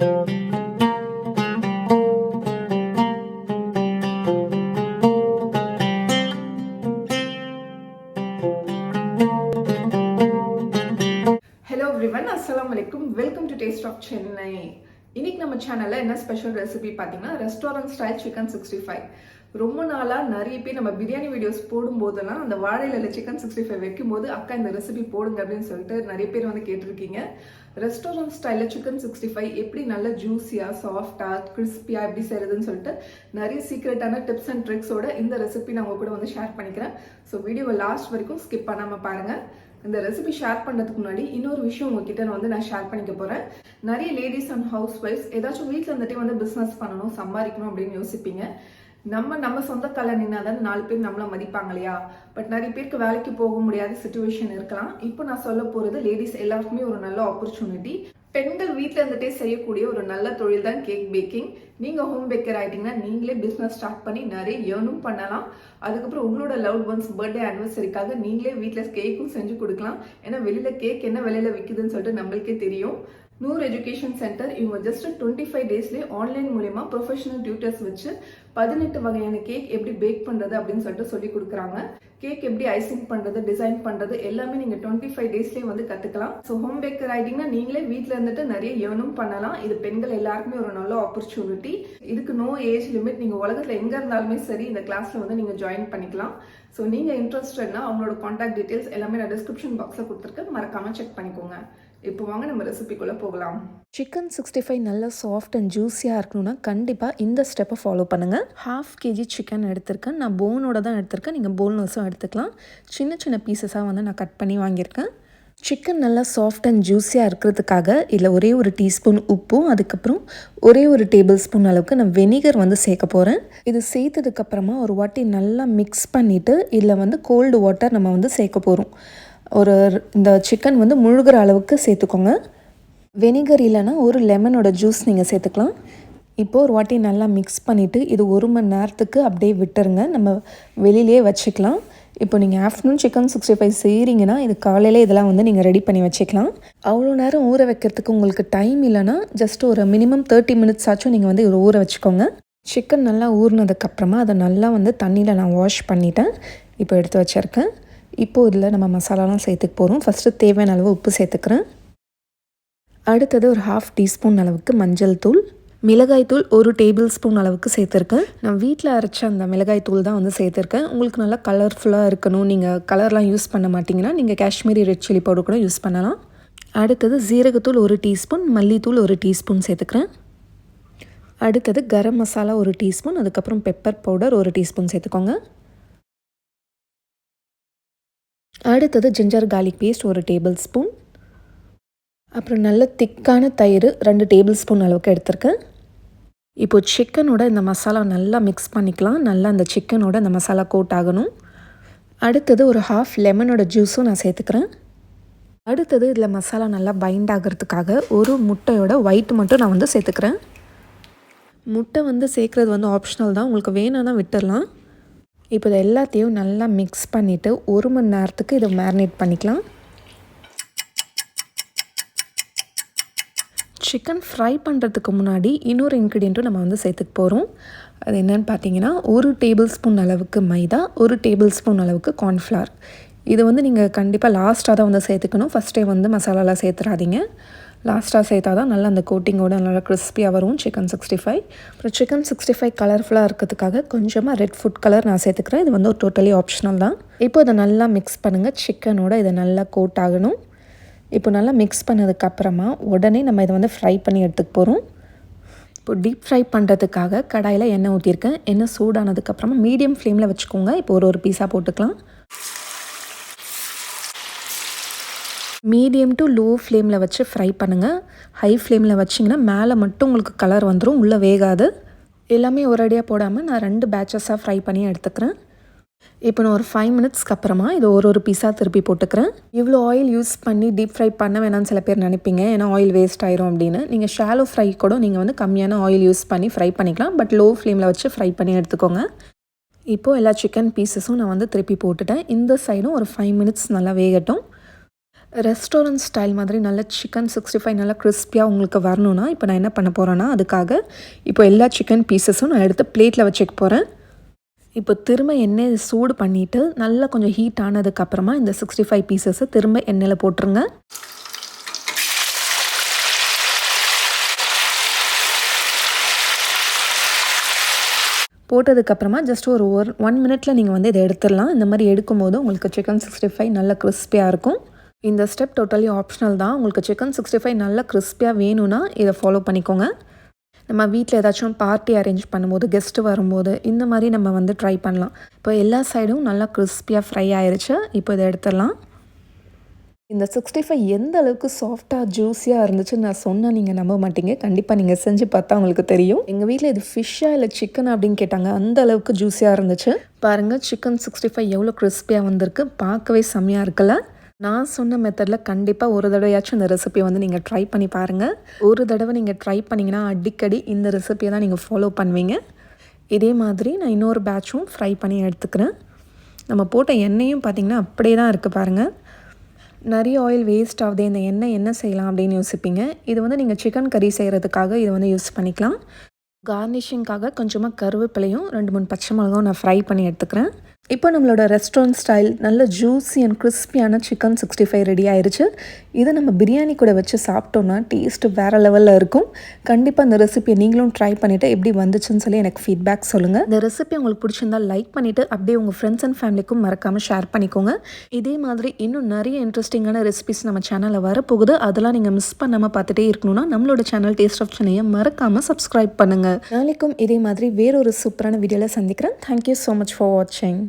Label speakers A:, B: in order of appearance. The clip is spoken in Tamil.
A: Hello everyone, Assalamualaikum. Welcome to Taste of Chennai. இன்னைக்கு நம்ம சேனல்ல என்ன ஸ்பெஷல் ரெசிபி பாத்தீங்கன்னா ரெஸ்டாரன்ட் ஸ்டைல் சிக்கன் 65. ரொம்ப நாளா நிறைய பேர் நம்ம பிரியாணி வீடியோஸ் போடும்போதெல்லாம் அந்த வாழையில சிக்கன் 65 வைக்கும்போது அக்கா இந்த ரெசிபி போடுங்க அப்படின்னு சொல்லிட்டு நிறைய பேர் வந்து கேட்டிருக்கீங்க. ரெஸ்டாரன்ட் ஸ்டைல்ல சிக்கன் 65 எப்படி நல்ல ஜூஸியா சாஃப்டா கிறிஸ்பியா எப்படி செய்யறதுன்னு சொல்லிட்டு நிறைய சீக்ரெட்டான டிப்ஸ் அண்ட் ட்ரிக்ஸோட இந்த ரெசிபி நான் உங்க கூட வந்து ஷேர் பண்ணிக்கிறேன். ஸோ வீடியோவை லாஸ்ட் வரைக்கும் ஸ்கிப் பண்ணாம பாருங்க. இந்த ரெசிபி ஷேர் பண்ணுறதுக்கு முன்னாடி இன்னொரு விஷயம் உங்ககிட்ட நான் ஷேர் பண்ணிக்க போகிறேன். நிறைய லேடிஸ் அண்ட் ஹவுஸ் ஒய்ஃப்ஸ் ஏதாச்சும் வீட்டில் இருந்துகிட்டே வந்து பிஸ்னஸ் பண்ணணும் சம்பாதிக்கணும் அப்படின்னு யோசிப்பீங்க. நம்ம சொந்த கால நின்னாதான் 4 பேர் நம்மள மதிப்பாங்க இல்லையா? பட் நிறைய பேருக்கு வேலைக்கு போக முடியாத சிச்சுவேஷன் இருக்கலாம். இப்போ நான் சொல்ல போகிறது லேடிஸ் எல்லாருக்குமே ஒரு நல்ல ஆப்பர்ச்சுனிட்டி. பெண்கள் வீட்டில் இருந்துகிட்டே செய்யக்கூடிய ஒரு நல்ல தொழில் தான் கேக் பேக்கிங். நீங்கள் ஹோம் பேக்கர் ஆகிட்டிங்கன்னா நீங்களே பிஸ்னஸ் ஸ்டார்ட் பண்ணி நிறைய ஏர்னும் பண்ணலாம். அதுக்கப்புறம் உங்களோட லவ்ட் ஒன்ஸ் பர்த்டே ஆனிவர்சரிக்காக நீங்களே வீட்டில் கேக்கும் செஞ்சு கொடுக்கலாம். ஏன்னா வெளியில் கேக் என்ன விலையில் விற்குதுன்னு சொல்லிட்டு நம்மளுக்கே தெரியும். NOOR எஜுகேஷன் சென்டர் இவங்க ஜஸ்ட் 25 டேஸ்லேயே ஆன்லைன் மூலமா ப்ரொஃபஷனல் டியூட்டர்ஸ் வச்சு 18 வகையான கேக் எப்படி பேக் பண்ணுறது அப்படின்னு சொல்லிட்டு சொல்லி கொடுக்குறாங்க. கேக் எப்படி ஐசிங் பண்ணுறது டிசைன் பண்ணுறது எல்லாமே நீங்கள் 25 டேஸ்லேயே வந்து கற்றுக்கலாம். ஸோ ஹோம் பேக்கர் ஆகிட்டிங்கன்னா நீங்களே வீட்டில் இருந்துட்டு நிறைய ஏர்னும் பண்ணலாம். இது பெண்கள் எல்லாருக்குமே ஒரு நல்ல ஆப்பர்ச்சுனிட்டி. இதுக்கு நோ ஏஜ் லிமிட். நீங்கள் உலகத்தில் எங்கே இருந்தாலுமே சரி இந்த கிளாஸில் வந்து நீங்கள் ஜாயின் பண்ணிக்கலாம். ஸோ நீங்கள் இன்ட்ரெஸ்டட்னா அவங்களோட கான்டாக்ட் டீட்டெயில்ஸ் எல்லாமே நான் டிஸ்கிரிப்ஷன் பாக்ஸில் கொடுத்துருக்கேன், மறக்காமல் செக் பண்ணிக்கோங்க. இப்போ வாங்க நம்ம ரெசிபிக்குள்ளே போகலாம்.
B: சிக்கன் 65 நல்லா சாஃப்ட் அண்ட் ஜூஸியாக இருக்கணும்னா கண்டிப்பாக இந்த ஸ்டெப்பை ஃபாலோ பண்ணுங்கள். 1/2 kg சிக்கன் எடுத்திருக்கேன். நான் போனோட தான் எடுத்திருக்கேன். நீங்கள் போன்லெஸ்ஸும் எடுத்துக்கலாம். சின்ன சின்ன பீசஸாக வந்து நான் கட் பண்ணி வாங்கியிருக்கேன். சிக்கன் நல்லா சாஃப்ட் அண்ட் ஜூஸியாக இருக்கிறதுக்காக இதில் ஒரே ஒரு டீஸ்பூன் உப்பும் அதுக்கப்புறம் ஒரே ஒரு டேபிள் ஸ்பூன் அளவுக்கு நான் வெனிகர் வந்து சேர்க்க போகிறேன். இது சேர்த்ததுக்கப்புறமா ஒரு வாட்டி நல்லா மிக்ஸ் பண்ணிவிட்டு இதில் வந்து கோல்டு வாட்டர் நம்ம வந்து சேர்க்க போகிறோம். இந்த சிக்கன் வந்து முழுகிற அளவுக்கு சேர்த்துக்கோங்க. வெனிகர் இல்லைன்னா ஒரு லெமனோட ஜூஸ் நீங்கள் சேர்த்துக்கலாம். இப்போது ஒரு வாட்டி நல்லா மிக்ஸ் பண்ணிவிட்டு இது 1 மணி நேரத்துக்கு அப்படியே விட்டுருங்க. நம்ம வெளியிலே வச்சுக்கலாம். இப்போ நீங்கள் ஆஃப்டர்நூன் சிக்கன் 65 செய்கிறீங்கன்னா இது காலையில் இதெல்லாம் வந்து நீங்கள் ரெடி பண்ணி வச்சுக்கலாம். அவ்வளோ நேரம் ஊற வைக்கிறதுக்கு உங்களுக்கு டைம் இல்லைன்னா ஜஸ்ட் ஒரு மினிமம் 30 மினிட்ஸ் ஆச்சும் நீங்கள் வந்து இதை ஊற வச்சுக்கோங்க. சிக்கன் நல்லா ஊறினதுக்கப்புறமா அதை நல்லா வந்து தண்ணியில் நான் வாஷ் பண்ணிவிட்டேன். இப்போ எடுத்து வச்சுருக்கேன். இப்போது இதில் நம்ம மசாலாலாம் சேர்த்துக்க போகிறோம். ஃபஸ்ட்டு தேவையான அளவு உப்பு சேர்த்துக்கிறேன். அடுத்தது ஒரு 1/2 டீஸ்பூன் அளவுக்கு மஞ்சள் தூள், மிளகாய் தூள் 1 டேபிள் ஸ்பூன் அளவுக்கு சேர்த்துருக்கேன். நான் வீட்டில் அரைச்ச அந்த மிளகாய் தூள் தான் வந்து சேர்த்துருக்கேன். உங்களுக்கு நல்லா கலர்ஃபுல்லாக இருக்கணும், நீங்கள் கலர்லாம் யூஸ் பண்ண மாட்டிங்கன்னா நீங்கள் காஷ்மீரி ரெட் சில்லி பவுடர் கூட யூஸ் பண்ணலாம். அடுத்தது ஜீரகத்தூள் 1 டீஸ்பூன், மல்லித்தூள் 1 டீஸ்பூன் சேர்த்துக்கிறேன். அடுத்தது கரம் மசாலா 1 டீஸ்பூன், அதுக்கப்புறம் பெப்பர் பவுடர் 1 டீஸ்பூன் சேர்த்துக்கோங்க. அடுத்தது ginger garlic paste 1 tablespoon, அப்புறம் நல்ல திக்கான தயிர் 2 டேபிள் ஸ்பூன் அளவுக்கு எடுத்திருக்கேன். இப்போது சிக்கனோட இந்த மசாலா நல்லா மிக்ஸ் பண்ணிக்கலாம். நல்லா அந்த சிக்கனோட இந்த மசாலா கோட் ஆகணும். அடுத்தது ஒரு 1/2 லெமனோட ஜூஸும் நான் சேர்த்துக்கிறேன். அடுத்தது இதில் மசாலா நல்லா பைண்ட் ஆகிறதுக்காக ஒரு முட்டையோட ஒயிட் மட்டும் நான் வந்து சேர்த்துக்கிறேன். முட்டை வந்து சேர்க்குறது வந்து ஆப்ஷனல் தான், உங்களுக்கு வேணான்னா விட்டுடலாம். இப்போ இதை எல்லாத்தையும் நல்லா மிக்ஸ் பண்ணிவிட்டு 1 மணி நேரத்துக்கு இதை மேரினேட் பண்ணிக்கலாம். சிக்கன் ஃப்ரை பண்ணுறதுக்கு முன்னாடி இன்னொரு இன்க்ரீடியண்ட்டும் நம்ம வந்து சேர்த்துக்க போகிறோம். அது என்னென்னு பார்த்தீங்கன்னா 1 டேபிள் ஸ்பூன் அளவுக்கு மைதா, 1 டேபிள் ஸ்பூன் அளவுக்கு கார்ன்ஃப்ளவர். இது வந்து நீங்கள் கண்டிப்பாக லாஸ்ட்டாக தான் வந்து சேர்த்துக்கணும். ஃபஸ்ட்டே வந்து மசாலாலாம் சேர்த்துறாதீங்க. லாஸ்ட்டாக சேர்த்தா தான் நல்லா அந்த கோட்டிங்கோட நல்லா கிறிஸ்பியாக வரும் சிக்கன் 65. அப்புறம் சிக்கன் 65 கலர்ஃபுல்லாக இருக்கிறதுக்காக கொஞ்சமாக ரெட் ஃபுட் கலர் நான் சேர்த்துக்கிறேன். இது வந்து ஒரு டோட்டலி ஆப்ஷனல் தான். இப்போ இதை நல்லா மிக்ஸ் பண்ணுங்கள். சிக்கனோட இதை நல்லா கோட் ஆகணும். இப்போ நல்லா மிக்ஸ் பண்ணதுக்கப்புறமா உடனே நம்ம இதை வந்து ஃப்ரை பண்ணி எடுத்துக்க போகிறோம். இப்போ டீப் ஃப்ரை பண்ணுறதுக்காக கடாயில் எண்ணெய் ஊற்றிருக்கேன். எண்ணெய் சூடானதுக்கப்புறமா மீடியம் ஃப்ளேமில் வச்சுக்கோங்க. இப்போ ஒரு பீஸாக போட்டுக்கலாம். மீடியம் டு லோ ஃப்ளேமில் வச்சு ஃப்ரை பண்ணுங்கள். ஹை ஃப்ளேமில் வச்சிங்கன்னா மேலே மட்டும் உங்களுக்கு கலர் வந்துடும், உள்ளே வேகாது. எல்லாமே ஒரேடியாக போடாமல் நான் 2 பேட்சஸாக ஃப்ரை பண்ணி எடுத்துக்கிறேன். இப்போ நான் ஒரு 5 மினிட்ஸ்க்கு அப்புறமா இதை ஒரு பீஸாக திருப்பி போட்டுக்கிறேன். இவ்வளோ ஆயில் யூஸ் பண்ணி டீப் ஃப்ரை பண்ண வேணாம்னு சில பேர் நினைப்பீங்க, ஏன்னா ஆயில் வேஸ்ட் ஆயிரும் அப்படின்னு. நீங்கள் ஷாலோ ஃப்ரை கூட நீங்கள் வந்து கம்மியான ஆயில் யூஸ் பண்ணி ஃப்ரை பண்ணிக்கலாம். பட் லோ ஃப்ளேமில் வச்சு ஃப்ரை பண்ணி எடுத்துக்கோங்க. இப்போது எல்லா சிக்கன் பீசஸும் நான் வந்து திருப்பி போட்டுட்டேன். இந்த சைடும் ஒரு 5 மினிட்ஸ் நல்லா வேகட்டும். ரெஸ்டாரண்ட் ஸ்டைல் மாதிரி நல்ல சிக்கன் 65 நல்லா கிறிஸ்பியாக உங்களுக்கு வரணும்னா இப்போ நான் என்ன பண்ண போகிறேன்னா அதுக்காக இப்போ எல்லா சிக்கன் பீசஸும் நான் எடுத்து பிளேட்டில் வச்சுக்க போகிறேன். இப்போ திரும்ப எண்ணெய் சூடு பண்ணிவிட்டு நல்லா கொஞ்சம் ஹீட் ஆனதுக்கப்புறமா இந்த 65 பீசஸை திரும்ப எண்ணெயில் போட்டுருங்க. போட்டதுக்கப்புறமா ஜஸ்ட் ஒரு 1 மினிட்ல நீங்கள் வந்து இதை எடுத்துடலாம். இந்த மாதிரி எடுக்கும்போது உங்களுக்கு சிக்கன் 65 நல்லா கிறிஸ்பியாக இருக்கும். இந்த ஸ்டெப் டோட்டலி ஆப்ஷனல் தான். உங்களுக்கு சிக்கன் 65 நல்லா கிறிஸ்பியாக வேணும்னா இதை ஃபாலோ பண்ணிக்கோங்க. நம்ம வீட்டில் ஏதாச்சும் பார்ட்டி அரேஞ்ச் பண்ணும்போது கெஸ்ட்டு வரும்போது இந்த மாதிரி நம்ம வந்து ட்ரை பண்ணலாம். இப்போ எல்லா சைடும் நல்லா கிறிஸ்பியாக ஃப்ரை ஆயிடுச்சு. இப்போ இதை எடுத்துடலாம். இந்த 65 எந்த அளவுக்கு சாஃப்டாக ஜூஸியாக இருந்துச்சுன்னு நான் சொன்னால் நீங்கள் நம்ப மாட்டீங்க. கண்டிப்பாக நீங்கள் செஞ்சு பார்த்தா உங்களுக்கு தெரியும். எங்கள் வீட்டில் இது ஃபிஷ்ஷாக இல்லை சிக்கன் அப்படின்னு கேட்டாங்க. அந்த அளவுக்கு ஜூஸியாக இருந்துச்சு. பாருங்கள் சிக்கன் 65 எவ்வளோ கிறிஸ்பியாக வந்திருக்கு. பார்க்கவே செம்மையாக இருக்குல்ல. நான் சொன்ன மெத்தடில் கண்டிப்பாக ஒரு தடவையாச்சும் இந்த ரெசிபியை வந்து நீங்கள் ட்ரை பண்ணி பாருங்கள். ஒரு தடவை நீங்கள் ட்ரை பண்ணிங்கன்னா அடிக்கடி இந்த ரெசிபியை தான் நீங்கள் ஃபாலோ பண்ணுவீங்க. இதே மாதிரி நான் இன்னொரு பேட்சும் ஃப்ரை பண்ணி எடுத்துக்கிறேன். நம்ம போட்ட எண்ணெயும் பார்த்திங்கன்னா அப்படியே தான் இருக்குது பாருங்கள். நிறைய ஆயில் வேஸ்ட் ஆகுது, இந்த எண்ணெய் என்ன செய்யலாம் அப்படின்னு யோசிப்பீங்க. இது வந்து நீங்கள் சிக்கன் கறி செய்கிறதுக்காக இதை வந்து யூஸ் பண்ணிக்கலாம். கார்னிஷிங்காக கொஞ்சமாக கருவேப்பிலையும் 2-3 பச்சை மிளகாவும் நான் ஃப்ரை பண்ணி எடுத்துக்கிறேன். இப்போ நம்மளோட ரெஸ்டாரண்ட் ஸ்டைல் நல்ல ஜூஸி அண்ட் கிறிஸ்பியான சிக்கன் 65 ரெடி ஆயிடுச்சு. இதை நம்ம பிரியாணி கூட வச்சு சாப்பிட்டோன்னா டேஸ்ட்டு வேறு லெவலில் இருக்கும். கண்டிப்பாக இந்த ரெசிபியை நீங்களும் ட்ரை பண்ணிவிட்டு எப்படி வந்துச்சுன்னு சொல்லி எனக்கு ஃபீட்பேக் சொல்லுங்கள். இந்த ரெசிபி உங்களுக்கு பிடிச்சிருந்தா லைக் பண்ணிவிட்டு அப்படியே உங்கள் ஃப்ரெண்ட்ஸ் அண்ட் ஃபேமிலிக்கும் மறக்காமல் ஷேர் பண்ணிக்கோங்க. இதே மாதிரி இன்னும் நிறைய இன்ட்ரெஸ்டிங்கான ரெசிபிஸ் நம்ம சேனலில் வரப்போகுது. அதெல்லாம் நீங்கள் மிஸ் பண்ணாமல் பார்த்துட்டே இருக்கணும்னா நம்மளோட சேனல் டேஸ்ட் ஆஃப் சென்னையை மறக்காமல் சப்ஸ்கிரைப் பண்ணுங்கள். நாளைக்கும் இதே மாதிரி வேறொரு சூப்பரான வீடியோவில் சந்திக்கிறேன். தேங்க்யூ ஸோ மச் ஃபார் வாட்சிங்.